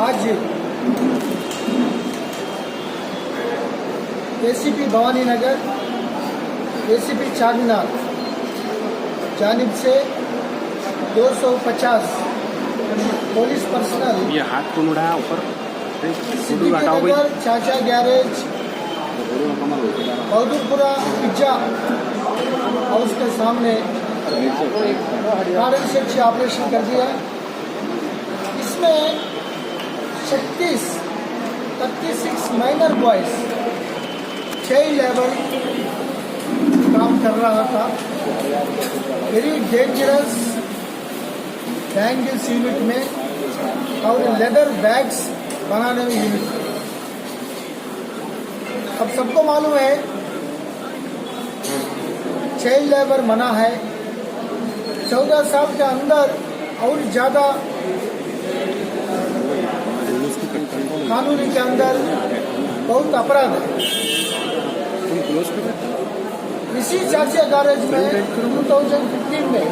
आज ACP Bhavani Nagar, ACP Charminar जानिब से 250 पुलिस पर्सनल ये हाथ को मुड़ा ऊपर सिद्दीकी नगर चाचा गैरेज बहादुरपुरा पिज्जा हाउस के सामने गार्डन सेक्शन ऑपरेशन कर दिया। इसमें 36 माइनर बॉयज चाइल्ड लेबर काम कर रहा था। वेरी डेंजरस बैंगल्स यूनिट में और लेदर बैग्स बनाने में यूनिट। अब सबको मालूम है चाइल्ड लेबर मना है। 14 साल के अंदर और ज्यादा कानूनी के अंदर बहुत अपराध है। इसी चाचा गैरेज में 2015 में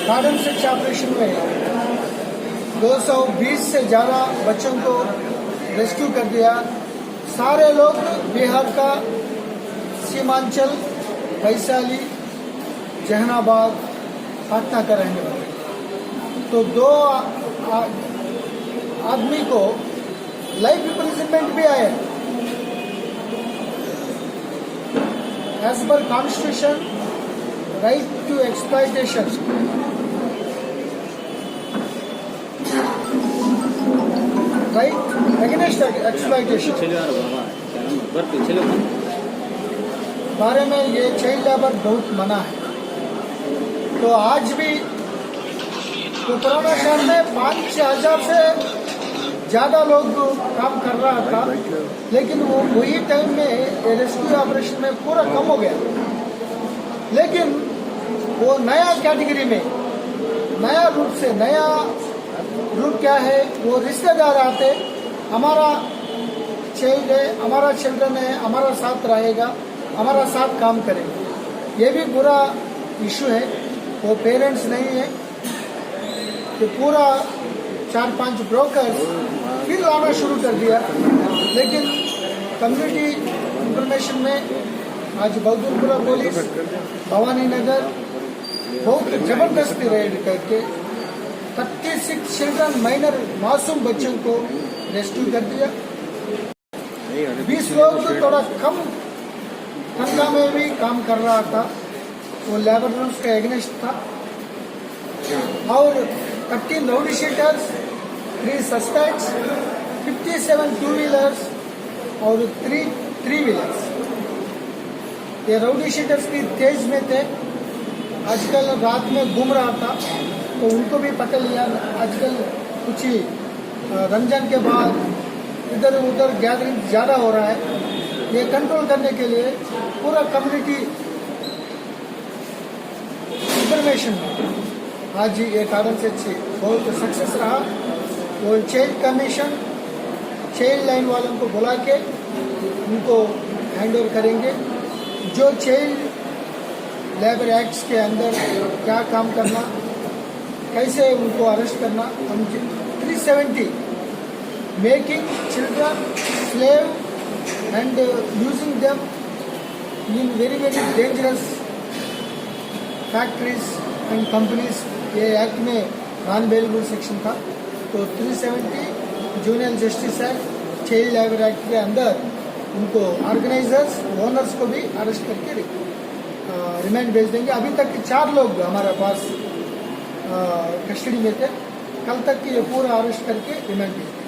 गार्डन सेक्शन ऑपरेशन में 220 से ज्यादा बच्चों को रेस्क्यू कर दिया। सारे लोग बिहार का सीमांचल, वैशाली, जहानाबाद, पटना का रहने वाले। तो 2 आदमी को लाइफ इम्प्रिजनमेंट भी आया। As per constitution right to exploitation, right against exploitation बारे में ये चाइल्ड लेबर बहुत मना है। तो आज भी तो पुराना शहर में 5-6 हजार से ज्यादा लोग काम कर रहा था, लेकिन वो वही टाइम में रेस्क्यू ऑपरेशन में पूरा कम हो गया। लेकिन वो नया कैटेगरी में नया रूप क्या है, वो रिश्तेदार आते, हमारा चाइल्ड है, हमारा चिल्ड्रन है, हमारा साथ रहेगा, हमारा साथ काम करेगा। ये भी बुरा इशू है। वो पेरेंट्स नहीं है तो पूरा 4-5 ब्रोकर्स फिर लाना शुरू कर दिया। लेकिन कम्युनिटी इंफॉर्मेशन में आज बहादुरपुरा पुलिस, भवानी नगर बहुत जबरदस्ती रेड करके 36 चिल्ड्रन, माइनर मासूम बच्चों को रेस्क्यू कर दिया। 20 लोग तो थोड़ा कम तनख्वाह में भी काम कर रहा था, वो लेबर रूल्स का एगेंस्ट था। और 13 rowdy sheeters, 3 suspects, 57 two wheelers और 3 व्हीलर्स। ये राउडी शीटर्स भी तेज में थे, आजकल रात में घूम रहा था तो उनको भी पकड़ लिया। आजकल कुछ ही रमजान के बाद इधर उधर गैदरिंग ज़्यादा हो रहा है। ये कंट्रोल करने के लिए पूरा कम्युनिटी इंफॉर्मेशन आज ये कारण से बहुत सक्सेस रहा। वो चाइल्ड कमीशन, चाइल्ड लाइन वालों को बुला के उनको हैंड ओवर करेंगे। जो चाइल्ड लेबर एक्ट्स के अंदर क्या काम करना, कैसे उनको अरेस्ट करना। हम 370 making children slave and using them in very dangerous factories and companies, ये एक्ट में नॉन बेलेबल सेक्शन था। तो 370 junior justice act, child labour act के अंदर उनको ऑर्गेनाइजर्स, ओनर्स को भी अरेस्ट करके रिमांड भेज देंगे। अभी तक के 4 लोग हमारे पास कस्टडी में थे, कल तक की ये पूरा अरेस्ट करके रिमांड भेज देंगे।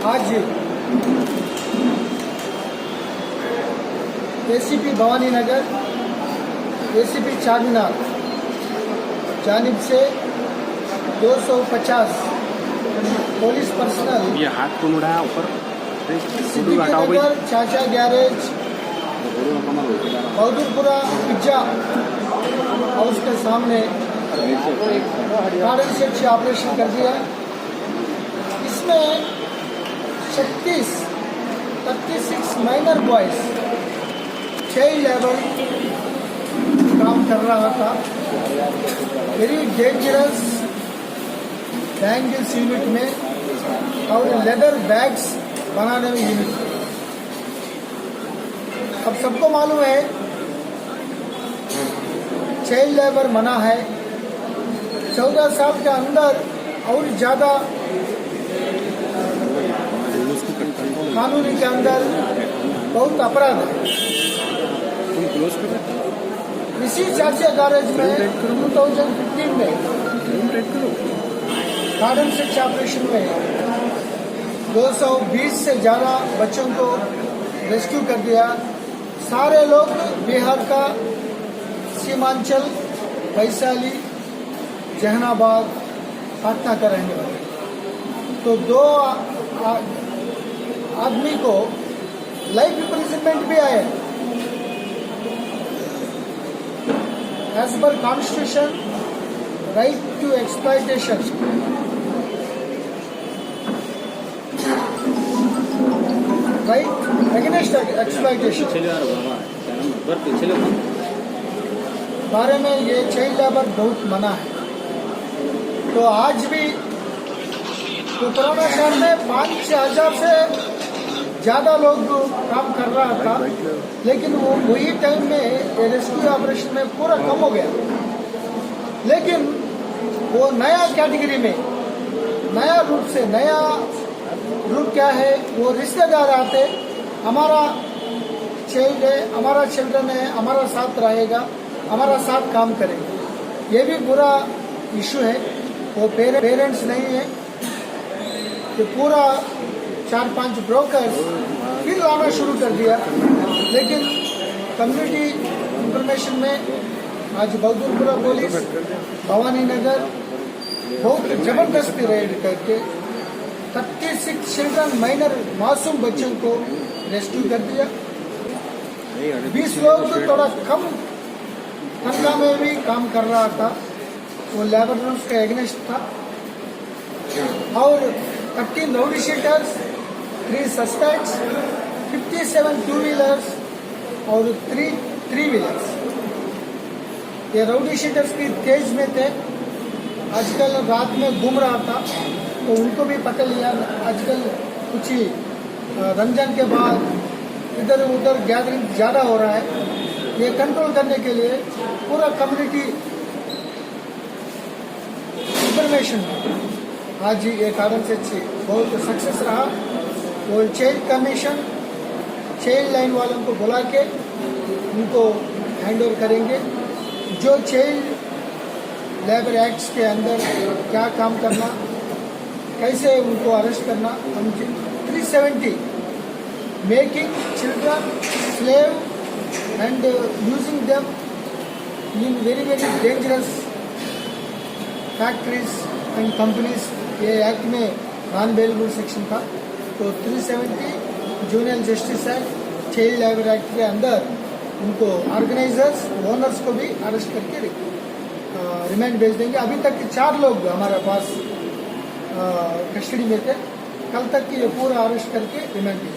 आज एसीपी भवानी नगर, एसीपी चारमीनार जानिब से 250 पुलिस पर्सनल ये हाथ को मुड़ा ऊपर सिद्दीकी नगर चाचा गैरेज बहादुरपुरा पिज्जा हाउस के सामने गार्डन सेक्शन ऑपरेशन कर दिया। इसमें 36 माइनर बॉयज चाइल्ड लेबर काम कर रहा था। वेरी डेंजरस बैंगल्स यूनिट में और लेदर बैग्स बनाने में यूनिट। अब सबको मालूम है चाइल्ड लेबर मना है। 14 साल के अंदर और ज़्यादा कानूनी के अंदर बहुत अपराध है। इसी चार्जिया गैरेज में 2015 में गार्डन सर्च ऑपरेशन में 220 से ज़्यादा बच्चों को रेस्क्यू कर दिया। सारे लोग बिहार का सीमांचल, वैशाली, जहानाबाद, पटना का रहने वाले। तो 2 आदमी को लाइफ इम्प्रिजनमेंट भी आया। As per constitution right to exploitation, right against exploitation बारे में ये चाइल्ड लेबर बहुत मना है। तो आज भी तो कोरोना काल में 5,000 से ज़्यादा लोग काम कर रहा था, लेकिन वो वही टाइम में रेस्क्यू ऑपरेशन में पूरा कम हो गया। लेकिन वो नया कैटेगरी में नया रूप क्या है, वो रिश्तेदार आते, हमारा चाइल्ड है, हमारा चिल्ड्रन है, हमारा साथ रहेगा, हमारा साथ काम करेगा। ये भी बुरा इशू है। वो पेरेंट्स नहीं है कि पूरा 4-5 ब्रोकर्स फिर लाना शुरू कर दिया। लेकिन कम्युनिटी इंफॉर्मेशन में आज बहादुरपुरा पुलिस, भवानी नगर बहुत जबरदस्ती रेड करके 36 चिल्ड्रन, माइनर मासूम बच्चों को रेस्क्यू कर दिया। 20 लोग तो थोड़ा कम तनख्वाह में भी काम कर रहा था, वो लेबर रूल्स का एगेंस्ट था। और 13 राउडी शीटर्स, 3 सस्पेक्ट्स, 57 2 व्हीलर्स और 3 व्हीलर्स। ये राउडी शीटर्स भी तेज में थे। आजकल रात में घूम रहा था तो उनको भी पकड़ लिया। आजकल कुछ ही रमजान के बाद इधर उधर गैदरिंग ज़्यादा हो रहा है। ये कंट्रोल करने के लिए पूरा कम्युनिटी इंफॉर्मेशन आज ये कारण से बहुत सक्सेस रहा। वो चाइल्ड कमीशन, चाइल्ड लाइन वालों को बुला के उनको हैंड ओवर करेंगे। जो चाइल्ड लेबर एक्ट्स के अंदर क्या काम करना, कैसे उनको अरेस्ट करना, हम 370 making children slave and using them in very dangerous factories and companies, ये एक्ट में नॉन बेलेबल सेक्शन था। तो 370 junior justice act, child labour act के अंदर उनको ऑर्गेनाइजर्स, ओनर्स को भी अरेस्ट करके रिमांड भेज देंगे। अभी तक 4 लोग हमारे पास कस्टडी में थे। कल तक की ये पूरा अरेस्ट करके रिमांड भेज